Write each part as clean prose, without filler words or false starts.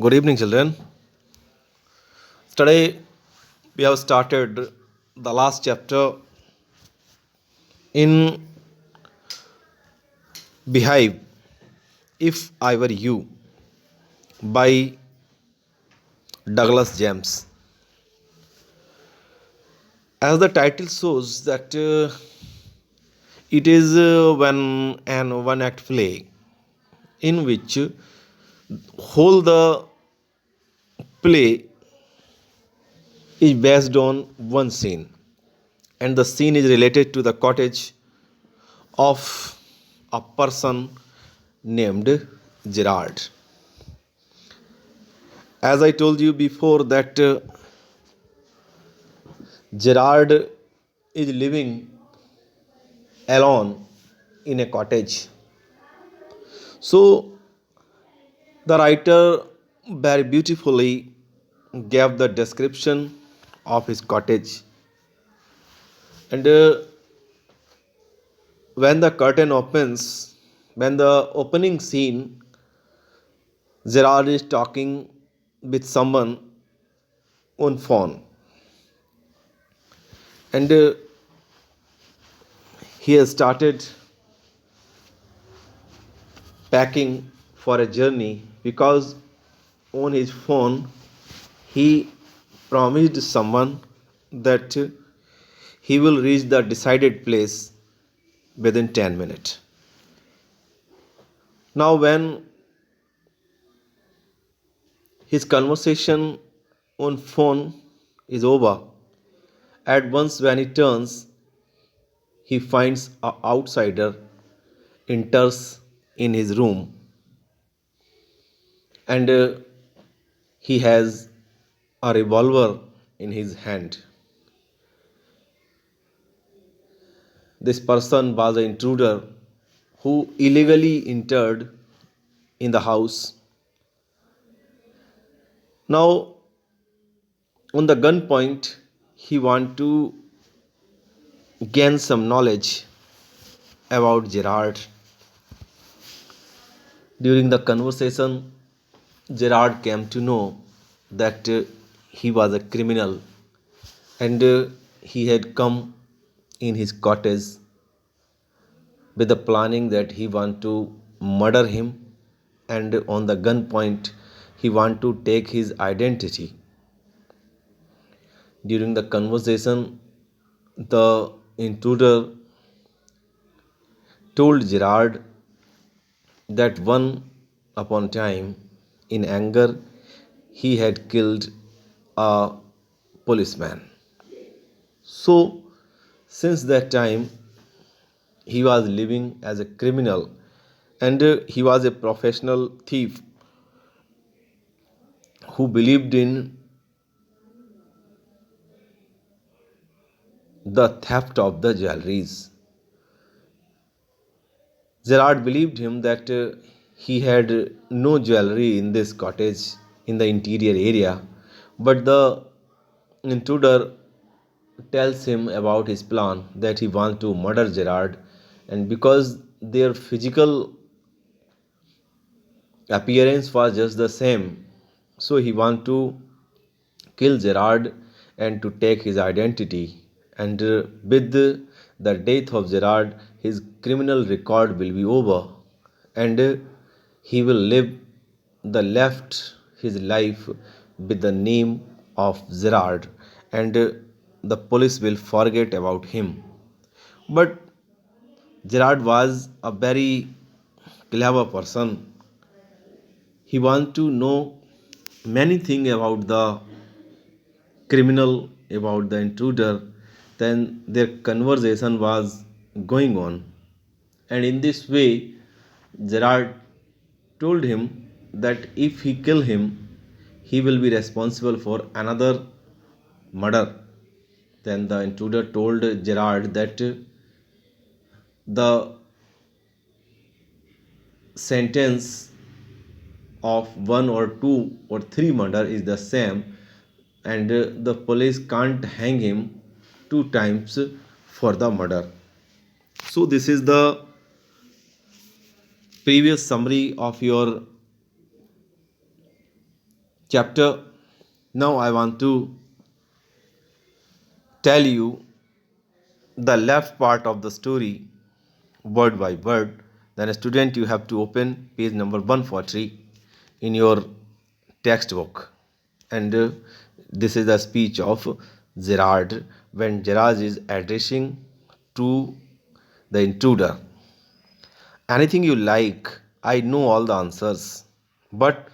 Good evening, children. Today we have started the last chapter in Beehive, If I Were You by Douglas James. As the title shows that it is when an one act play in which whole the play is based on one scene, and the scene is related to the cottage of a person named Gerard. As I told you before that Gerard is living alone in a cottage. So the writer very beautifully gave the description of his cottage, and when the curtain opens, when the opening scene, Gerard is talking with someone on phone, and he has started packing for a journey because on his phone he promised someone that he will reach the decided place within 10 minutes. Now, when his conversation on phone is over, at once when he turns, he finds an outsider enters in his room, and he has a revolver in his hand. This person was an intruder who illegally entered in the house. Now, on the gunpoint, he want to gain some knowledge about Gerard. During the conversation, Gerard came to know that he was a criminal, and he had come in his cottage with the planning that he want to murder him, and on the gunpoint he want to take his identity. During the conversation, the intruder told Gerard that one upon time, in anger, he had killed a policeman. So, since that time, he was living as a criminal, and he was a professional thief who believed in the theft of the jewelries. Gerard believed him that he had no jewelry in this cottage in the interior area, but the intruder tells him about his plan that he wants to murder Gerard, and because their physical appearance was just the same, so he wants to kill Gerard and to take his identity. And with the death of Gerard, his criminal record will be over, and he will live the left his life with the name of Gerard, and the police will forget about him. But Gerard was a very clever person. He want to know many things about the criminal, about the intruder. Then their conversation was going on, and in this way Gerard told him that if he kill him, he will be responsible for another murder. Then the intruder told Gerard that the sentence of one or two or three murder is the same, and the police can't hang him two times for the murder. So this is the previous summary of your chapter. Now I want to tell you the left part of the story word by word. Then, a student, you have to open page number 140 in your textbook. And this is the speech of Gerard when Gerard is addressing to the intruder. Anything you like, I know all the answers. But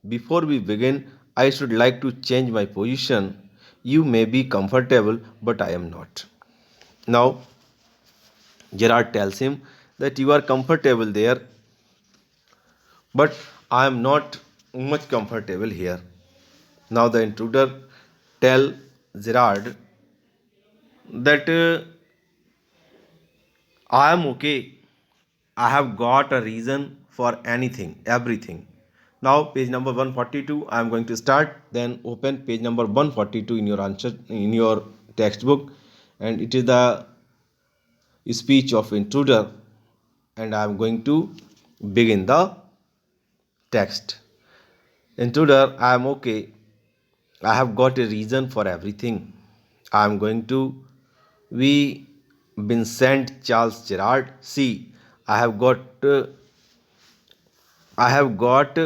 before we begin, I should like to change my position. You may be comfortable, but I am not. Now, Gerard tells him that you are comfortable there, but I am not much comfortable here. Now, the intruder tell Gerard that I am okay. I have got a reason for anything, everything. Now, page number 142, I am going to start. Then open page number 142 in your answer in your textbook, and it is the speech of intruder, and I am going to begin the text. Intruder, I am okay. I have got a reason for everything. I am going to we Vincent Charles Gerard. See, I have got I have got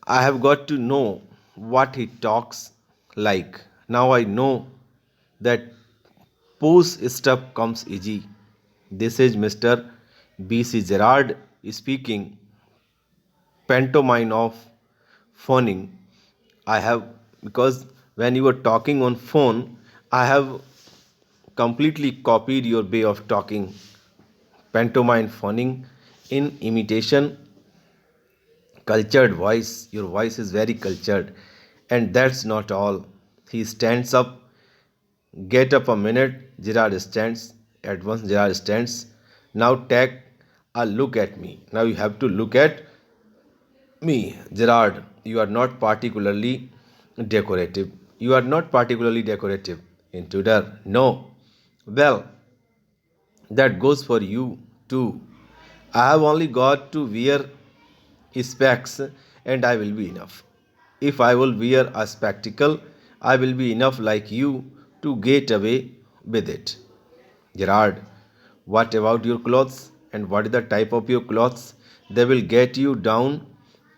I have got to know what he talks like. Now I know that post stuff comes easy. This is Mr. B.C. Gerard speaking. Pantomime of phoning. I have because when you were talking on phone, I have completely copied your way of talking. Pantomime phoning in imitation cultured voice. Your voice is very cultured. And that's not all. He stands up. Get up a minute. Gerard stands. At once, Gerard stands. Now take a look at me. Now you have to look at me. Gerard, you are not particularly decorative. You are not particularly decorative. Intruder, no. Well, that goes for you too. I have only got to wear specs and I will be enough. If I will wear a spectacle, I will be enough like you to get away with it. Gerard, what about your clothes? And what is the type of your clothes? They will get you down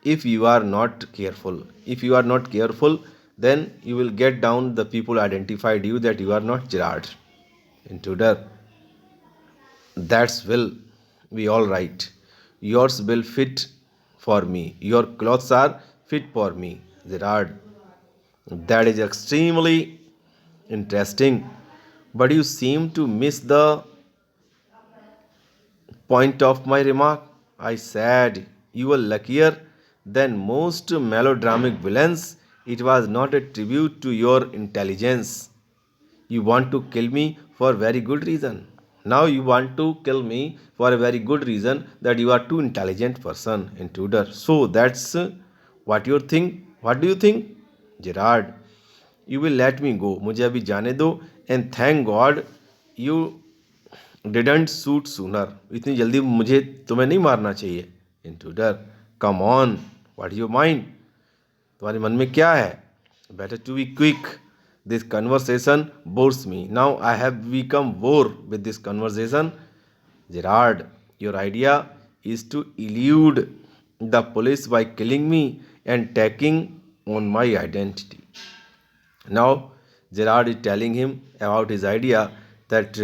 if you are not careful. If you are not careful, then you will get down the people identified you that you are not Gerard. Intruder, that's will be all right. Yours will fit for me. Your clothes are fit for me. Gerard, that is extremely interesting. But you seem to miss the point of my remark. I said you were luckier than most melodramatic villains. It was not a tribute to your intelligence. You want to kill me for very good reason. Now you want to kill me for a very good reason that you are too intelligent person, intruder. So that's what you think. What do you think? Gerard, you will let me go. मुझे अभी जाने दो. And thank God you didn't shoot sooner. इतनी जल्दी मुझे तुम्हें नहीं मारना चाहिए. Intruder, come on. What is your mind? तुम्हारे मन में क्या है? Better to be quick. This conversation bores me. Now I have become bored with this conversation. Gerard, your idea is to elude the police by killing me and taking on my identity. Now Gerard is telling him about his idea that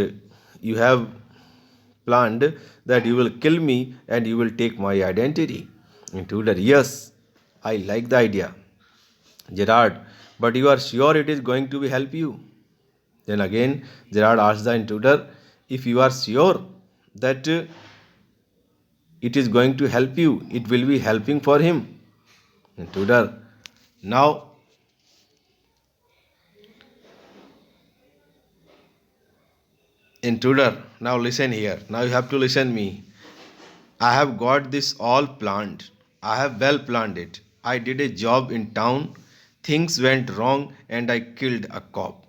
you have planned that you will kill me and you will take my identity. Intruder, yes, I like the idea. Gerard, but you are sure it is going to be help you? Then again, Gerard asks the intruder, if you are sure that it is going to help you, it will be helping for him. Intruder, now intruder, now listen here. Now you have to listen me. I have got this all planned. I have well planned it. I did a job in town. Things went wrong and I killed a cop.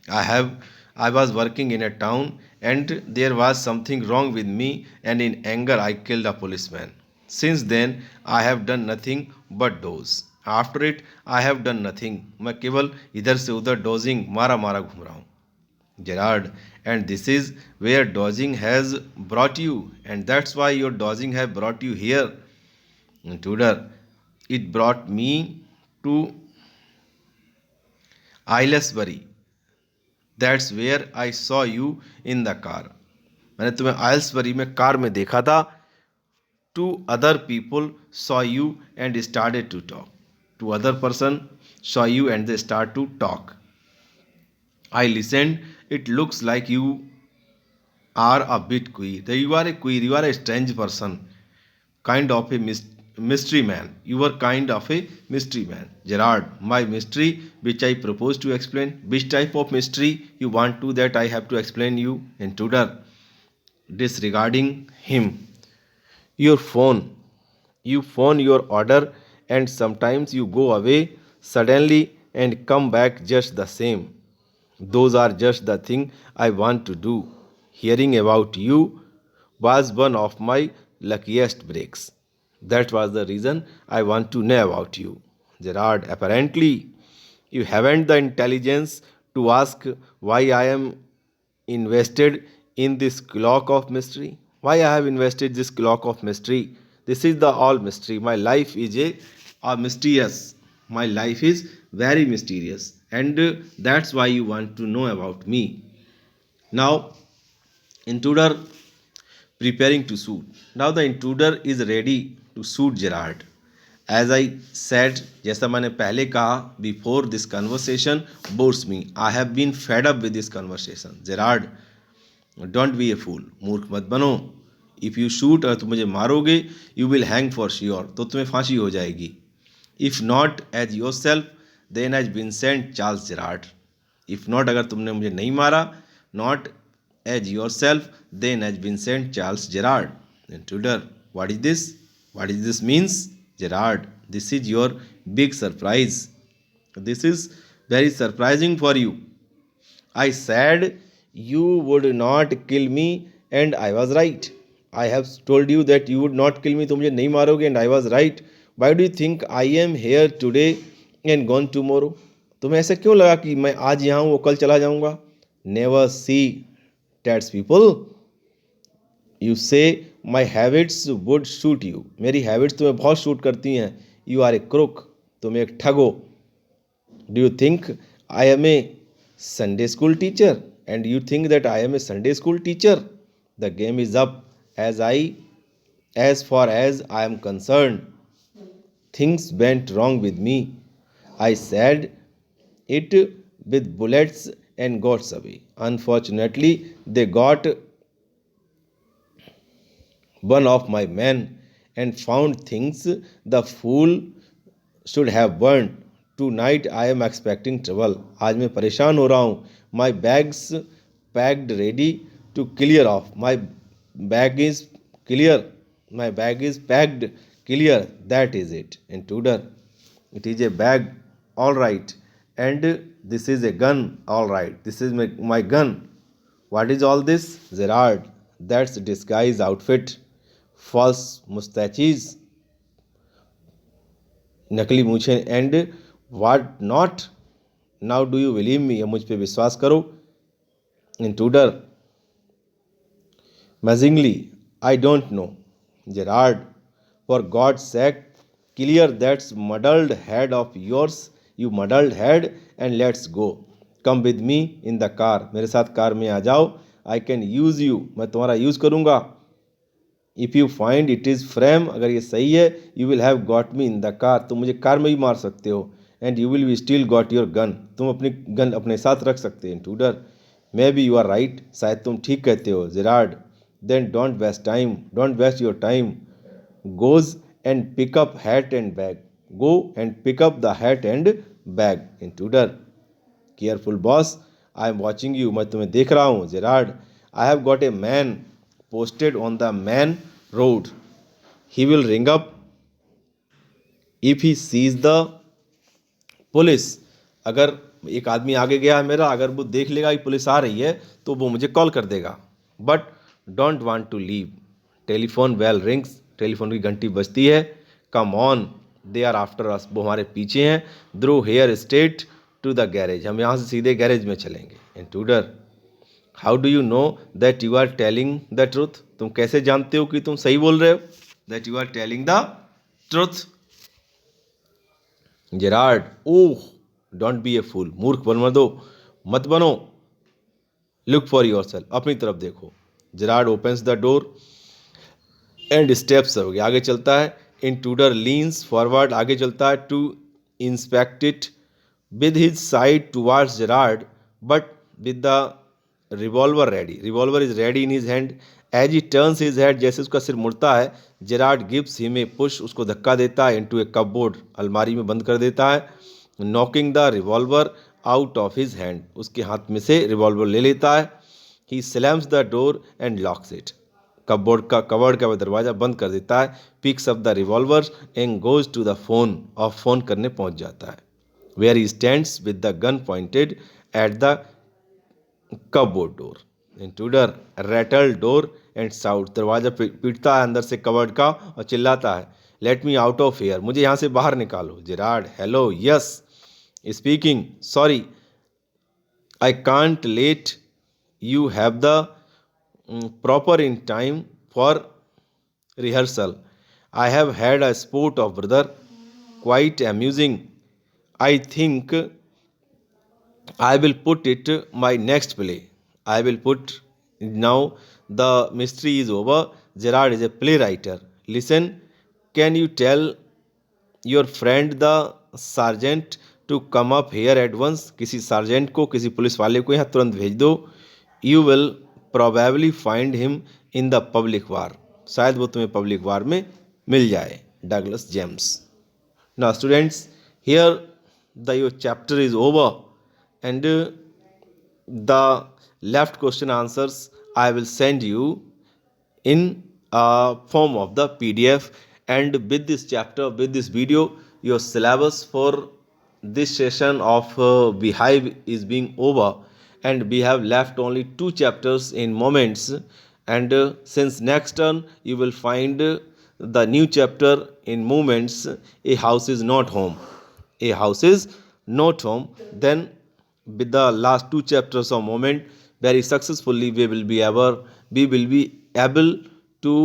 I have I was working in a town and there was something wrong with me, and in anger I killed a policeman. Since then I have done nothing but doze. After it I have done nothing. मैं केवल इधर से उधर dosing मारा मारा घूम रहा हूँ. Gerard, and this is where dodging has brought you, and that's why your dodging has brought you here. Tudor, it brought me to Aylesbury. That's where I saw you in the car. मैंने तुम्हें आइल्सबरी में car में देखा था. Two other people saw you and started to talk. Two other person saw you and they start to talk. I listened. It looks like you are a bit queer. You are a queer. You are a strange person. Kind of a mystery man. You are kind of a mystery man. Gerard, my mystery, which I propose to explain. Which type of mystery you want to that I have to explain you? Intruder, disregarding him. Your phone. You phone your order and sometimes you go away suddenly and come back just the same. Those are just the thing I want to do. Hearing about you was one of my luckiest breaks. That was the reason I want to know about you. Gerard, apparently you haven't the intelligence to ask why I am invested in this clock of mystery. Why I have invested this clock of mystery? This is the all mystery. My life is a mysterious. My life is very mysterious, and that's why you want to know about me. Now, intruder preparing to shoot. Now the intruder is ready to shoot Gerard. As I said, जैसा मैंने पहले कहा, before this conversation bores me. I have been fed up with this conversation. Gerard, don't be a fool. मूर्ख मत बनो. If you shoot, अगर तुम मुझे मारोगे, you will hang for sure. तो तुम्हें फांसी हो जाएगी. If not as yourself, then as Vincent Charles Gerard. If not, अगर तुमने मुझे नहीं मारा, not as yourself, then as Vincent Charles Gerard. Intruder, what is this? What is this means? Gerard, this is your big surprise. This is very surprising for you. I said you would not kill me and I was right. I have told you that you would not kill me, तुम मुझे नहीं मारोगे, and I was right. Why do you think I am here today and gone tomorrow? तुम्हें ऐसा क्यों लगा कि मैं आज यहाँ हूँ वो कल चला जाऊँगा? Never see that's people. You say my habits would suit you. मेरी habits तुम्हें बहुत शूट करती हैं. You are a crook. तुम एक ठग हो. Do you think I am a Sunday school teacher? And you think that I am a Sunday school teacher? The game is up. As far as I am concerned, things went wrong with me. I said it with bullets and got away. Unfortunately, they got one of my men and found things the fool should have burned. Tonight I am expecting trouble. आज मैं परेशान हो रहा हूँ. My bags packed ready to clear off. My bag is clear. My bag is packed clear. That is it. Intruder, it is a bag. All right. And this is a gun. All right. This is my gun. What is all this? Gerard, that's disguise outfit. False mustaches, नकली मूछें, and what not? Now do you believe me? अब मुझ पे विश्वास करो. Intruder, amazingly, I don't know. Gerard, for God's sake, clear that muddled head of yours. You muddled head, and let's go. Come with me in the car. मेरे साथ car में आ जाओ. I can use you. मैं तुम्हारा use करूँगा. If you find it is frame, अगर ये सही है, you will have got me in the car. तुम मुझे कार में भी मार सकते हो. And you will be still got your gun. तुम अपनी गन अपने साथ रख सकते हैं. Intruder, maybe you are right. शायद तुम ठीक कहते हो. Gerard, then don't waste time. Don't waste your time. Goes and pick up hat and bag. Go and pick up the hat and bag. Intruder, careful boss. I am watching you. मैं तुम्हें देख रहा हूँ. Gerard, I have got a man posted on the main road. He will ring up if he sees the police. अगर एक आदमी आगे गया है मेरा, अगर वो देख लेगा कि पुलिस आ रही है तो वो मुझे कॉल कर देगा. but don't want to leave. Telephone bell rings. Telephone की घंटी बजती है. Come on, they are after us. वो हमारे पीछे हैं. Through here straight to the garage. हम यहाँ से सीधे गैरेज में चलेंगे. Intruder, how do you know that you are telling the truth? तुम कैसे जानते हो कि तुम सही बोल रहे हो? That you are telling the truth. Gerard, oh, don't be a fool. मूर्ख मत बनो. Look for yourself. अपनी तरफ देखो. Gerard opens the door and steps away. आगे चलता है. Intruder leans forward. आगे चलता है. To inspect it with his side towards Gerard but with the revolver ready. Revolver is ready in his hand. As he turns his head. जैसे उसका सिर मुड़ता है, Gerard gives him a push. उसको धक्का देता है. Into a cupboard. अलमारी में बंद कर देता है. Knocking the revolver out of his hand. उसके हाथ में से रिवॉल्वर ले लेता है. He slams the door and locks it. Cupboard का वह दरवाज़ा बंद कर देता है. Picks up the revolver and goes to the phone. और फोन करने पहुंच जाता है. Where he stands with the gun pointed at the cupboard door. Intruder rattle door and shout. दरवाजा पीटता है अंदर से कवर्ड का और चिल्लाता है, let me out of here. मुझे यहाँ से बाहर निकालो. Gerard, hello, yes, speaking, sorry, I can't let you have the proper in time for rehearsal. I have had a sport of brother, quite amusing. I think I will put it my next play. I will put now. The mystery is over. Gerard is a playwright. Listen, can you tell your friend the sergeant to come up here at once? किसी sergeant को, किसी police वाले को यहाँ तुरंत भेज दो. You will probably find him in the public war. शायद वो तुम्हें पब्लिक वार में मिल जाए. Douglas James. Now students, here your chapter is over and the left question answers I will send you in form of the PDF. And with this chapter, with this video, your syllabus for this session of Beehive is being over, and we have left only 2 chapters in moments. And since next turn you will find the new chapter in moments. A house is not home. A house is not home. Then with the last 2 chapters of moment, very successfully we will be able to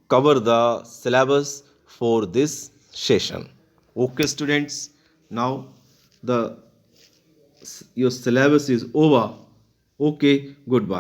cover the syllabus for this session. Okay students, now your syllabus is over. Okay, goodbye.